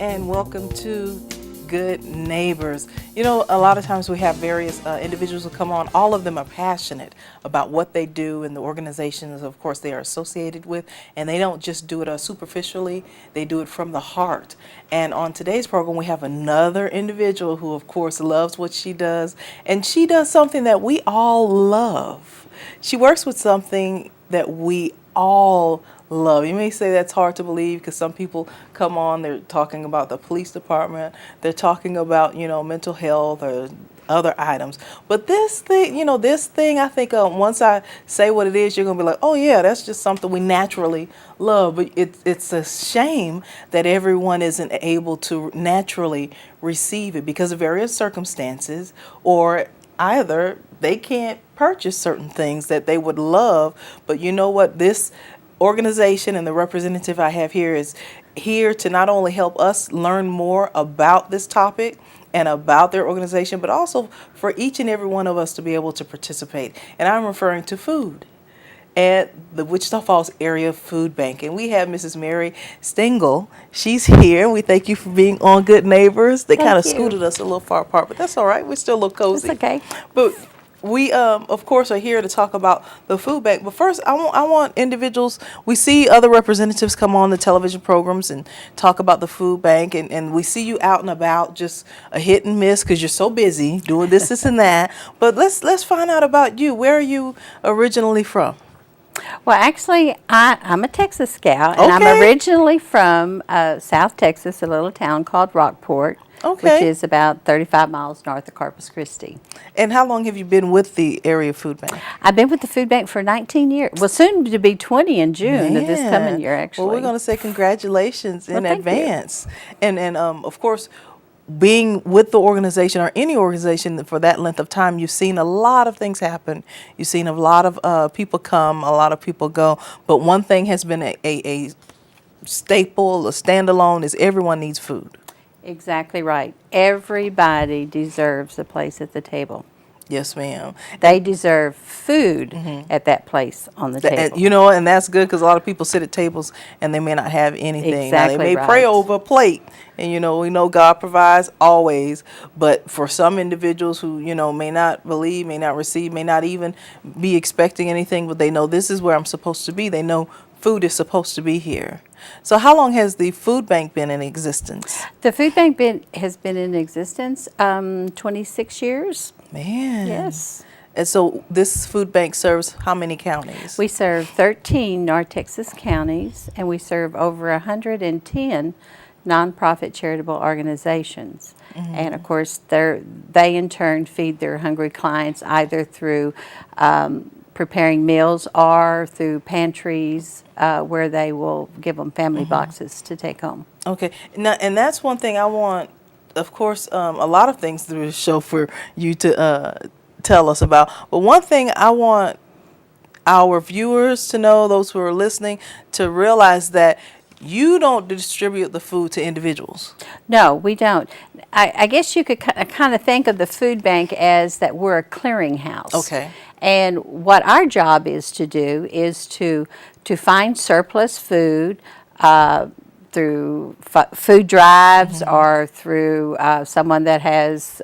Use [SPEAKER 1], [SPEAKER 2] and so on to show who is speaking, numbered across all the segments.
[SPEAKER 1] and welcome to Good Neighbors. You know, a lot of times we have various individuals who come on. All of them are passionate about what they do and the organizations, of course, they are associated with. And they don't just do it superficially, they do it from the heart. And on today's program, we have another individual who, of course, loves what she does. And she does something that we all love. She works with something that we all love. You may say that's hard to believe because some people come on, they're talking about the police department, they're talking about, mental health or other items. But this thing, I think once I say what it is, you're going to be like, oh yeah, that's just something we naturally love. But it's a shame that everyone isn't able to naturally receive it because of various circumstances, or either they can't purchase certain things that they would love. But you know what? This organization and the representative I have here is here to not only help us learn more about this topic and about their organization, but also for each and every one of us to be able to participate. And I'm referring to food at the Wichita Falls Area Food Bank. And we have Mrs. Mary Stengel. She's here. We thank you for being on Good Neighbors. They kind of scooted us a little far apart, but that's all right. We're still a little cozy.
[SPEAKER 2] It's okay.
[SPEAKER 1] But we, of course, are here to talk about the food bank. But first, I want individuals. We see other representatives come on the television programs and talk about the food bank, and we see you out and about, just a hit and miss because you're so busy doing this, and that. But let's find out about you. Where are you originally from?
[SPEAKER 2] Well, actually, I'm a Texas gal, and I'm originally from South Texas, a little town called Rockport, which is about 35 miles north of Corpus Christi.
[SPEAKER 1] And how long have you been with the area food bank?
[SPEAKER 2] I've been with the food bank for 19 years. Well, soon to be 20 in June of this coming year, actually.
[SPEAKER 1] Well, we're going to say congratulations in advance. And of course, being with the organization or any organization for that length of time, you've seen a lot of things happen. You've seen a lot of people come, a lot of people go. But one thing has been a staple, a standalone, is everyone needs food.
[SPEAKER 2] Exactly right. Everybody deserves a place at the table.
[SPEAKER 1] Yes, ma'am.
[SPEAKER 2] They deserve food at that place on the table.
[SPEAKER 1] And that's good because a lot of people sit at tables and they may not have anything.
[SPEAKER 2] Exactly.
[SPEAKER 1] Now, they may pray over a plate, and we know God provides always. But for some individuals who may not believe, may not receive, may not even be expecting anything, but they know this is where I'm supposed to be. They know food is supposed to be here. So how long has the food bank been in existence?
[SPEAKER 2] The food bank has been in existence 26 years.
[SPEAKER 1] Man.
[SPEAKER 2] Yes.
[SPEAKER 1] And so this food bank serves how many counties?
[SPEAKER 2] We serve 13 North Texas counties, and we serve over 110 nonprofit charitable organizations. And of course, they in turn feed their hungry clients either through preparing meals or through pantries where they will give them family boxes to take home.
[SPEAKER 1] Okay. Now, and that's one thing I want, of course, a lot of things through the show for you to tell us about. But one thing I want our viewers to know, those who are listening, to realize that you don't distribute the food to individuals.
[SPEAKER 2] No, we don't. I guess you could kind of think of the food bank as that we're a clearinghouse.
[SPEAKER 1] Okay.
[SPEAKER 2] And what our job is to do is to find surplus food through food drives or through someone that has,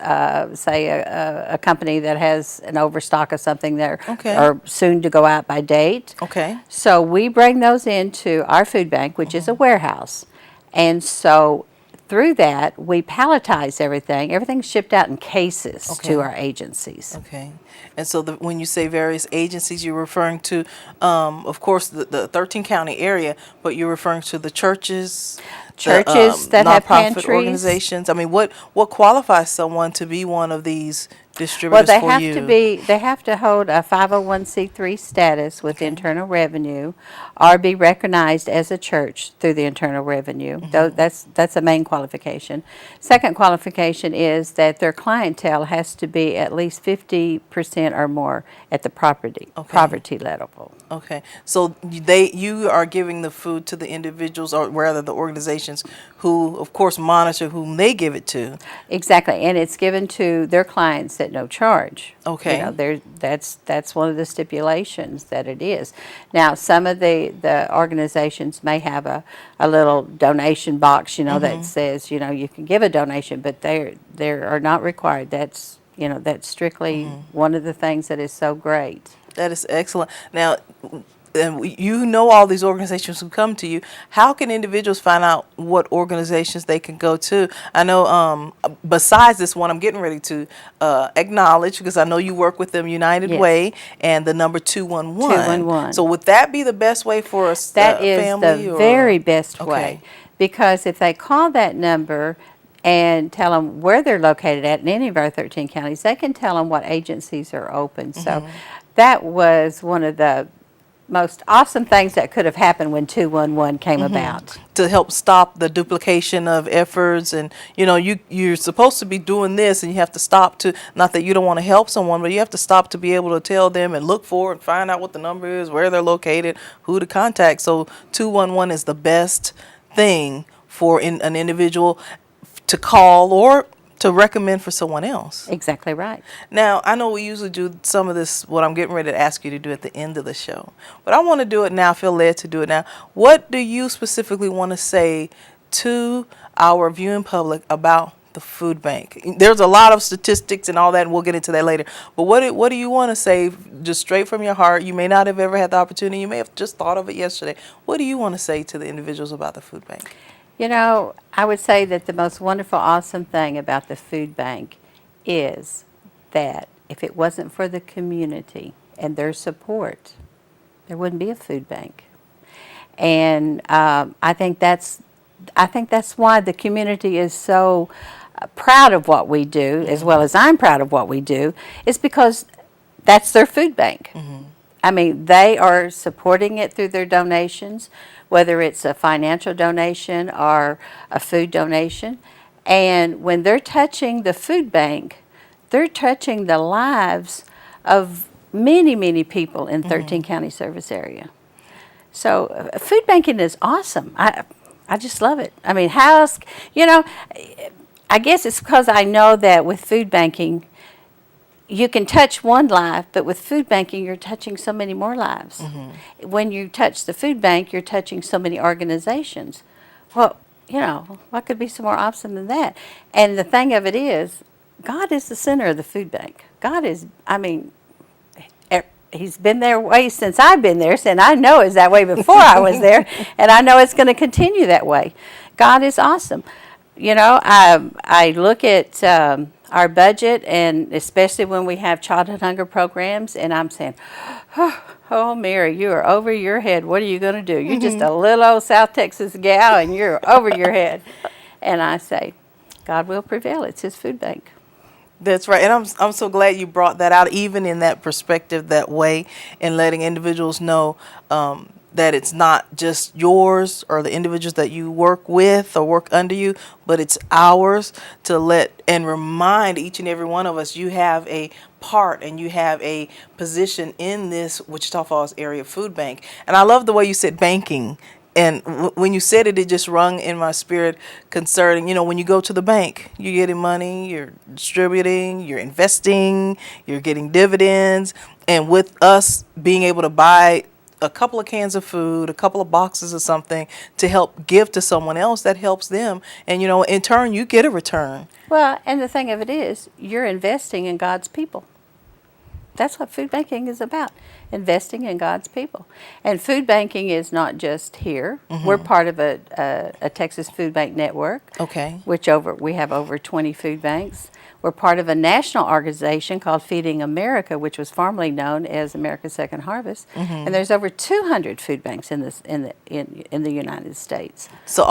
[SPEAKER 2] say, a company that has an overstock of something that are soon to go out by date.
[SPEAKER 1] Okay.
[SPEAKER 2] So we bring those into our food bank, which is a warehouse. And so through that, we palletize everything. Everything's shipped out in cases to our agencies.
[SPEAKER 1] Okay. And so when you say various agencies, you're referring to, of course, the 13 county area, but you're referring to the churches,
[SPEAKER 2] that have pantries,
[SPEAKER 1] organizations. I mean, what qualifies someone to be one of these distributors for you?
[SPEAKER 2] They have to hold a 501c3 status with Internal Revenue, or be recognized as a church through the Internal Revenue. That's a main qualification. Second qualification is that their clientele has to be at least 50% or more at the poverty level.
[SPEAKER 1] Okay, so you are giving the food to the individuals, or rather the organizations, who, of course, monitor whom they give it to.
[SPEAKER 2] Exactly, and it's given to their clients at no charge.
[SPEAKER 1] Okay.
[SPEAKER 2] You know, that's one of the stipulations that it is. Now, some of the organizations may have a little donation box, you know, that says, you know, you can give a donation, but they are not required. That's, you know, that's strictly one of the things that is so great.
[SPEAKER 1] That is excellent. Now, and you know all these organizations who come to you. How can individuals find out what organizations they can go to? I know besides this one I'm getting ready to acknowledge, because I know you work with them, United
[SPEAKER 2] Yes.
[SPEAKER 1] Way and the number 211.
[SPEAKER 2] 211.
[SPEAKER 1] So would that be the best way for us?
[SPEAKER 2] That is
[SPEAKER 1] family
[SPEAKER 2] the
[SPEAKER 1] or?
[SPEAKER 2] very best
[SPEAKER 1] Okay.
[SPEAKER 2] way, because if they call that number and tell them where they're located at in any of our 13 counties, they can tell them what agencies are open. So that was one of the most awesome things that could have happened when 211 came about.
[SPEAKER 1] To help stop the duplication of efforts, and you know, you're supposed to be doing this and you have to stop to, not that you don't want to help someone, but you have to stop to be able to tell them and look for and find out what the number is, where they're located, who to contact. So 211 is the best thing for an individual to call or to recommend for someone else.
[SPEAKER 2] Exactly right.
[SPEAKER 1] Now, I know we usually do some of this, what I'm getting ready to ask you to do at the end of the show, but I want to do it now. I feel led to do it now. What do you specifically want to say to our viewing public about the food bank? There's a lot of statistics and all that, and we'll get into that later. But what do you want to say, just straight from your heart? You may not have ever had the opportunity. You may have just thought of it yesterday. What do you want to say to the individuals about the food bank?
[SPEAKER 2] You know, I would say that the most wonderful, awesome thing about the food bank is that if it wasn't for the community and their support, there wouldn't be a food bank. And I think that's why the community is so proud of what we do, as well as I'm proud of what we do, is because that's their food bank. I mean, they are supporting it through their donations, whether it's a financial donation or a food donation. And when they're touching the food bank, they're touching the lives of many, many people in 13 county service area. So food banking is awesome. I just love it. I mean, how else, you know, I guess it's because I know that with food banking, you can touch one life, but with food banking, you're touching so many more lives. When you touch the food bank, you're touching so many organizations. Well, you know, what could be some more awesome than that? And the thing of it is, God is the center of the food bank. God is, I mean, He's been there way since I've been there, and I know it's that way before I was there, and I know it's going to continue that way. God is awesome. You know, I look at our budget, and especially when we have childhood hunger programs, and I'm saying, oh, Mary, you are over your head. What are you going to do? You're just a little old South Texas gal, and you're over your head. And I say, God will prevail. It's His food bank.
[SPEAKER 1] That's right. And I'm so glad you brought that out, even in that perspective, that way, and letting individuals know that it's not just yours or the individuals that you work with or work under you, but it's ours, to let and remind each and every one of us you have a part and you have a position in this Wichita Falls area food bank. And I love the way you said banking. And when you said it, it just rung in my spirit concerning, you know, when you go to the bank, you're getting money, you're distributing, you're investing, you're getting dividends. And with us being able to buy a couple of cans of food, a couple of boxes of something to help give to someone else, that helps them. And, you know, in turn, you get a return.
[SPEAKER 2] Well, and the thing of it is, you're investing in God's people. That's what food banking is about, investing in God's people. And food banking is not just here. We're part of a Texas Food Bank network.
[SPEAKER 1] Okay.
[SPEAKER 2] Which we have over 20 food banks. We're part of a national organization called Feeding America, which was formerly known as America's Second Harvest. And there's over 200 food banks in the United States.
[SPEAKER 1] So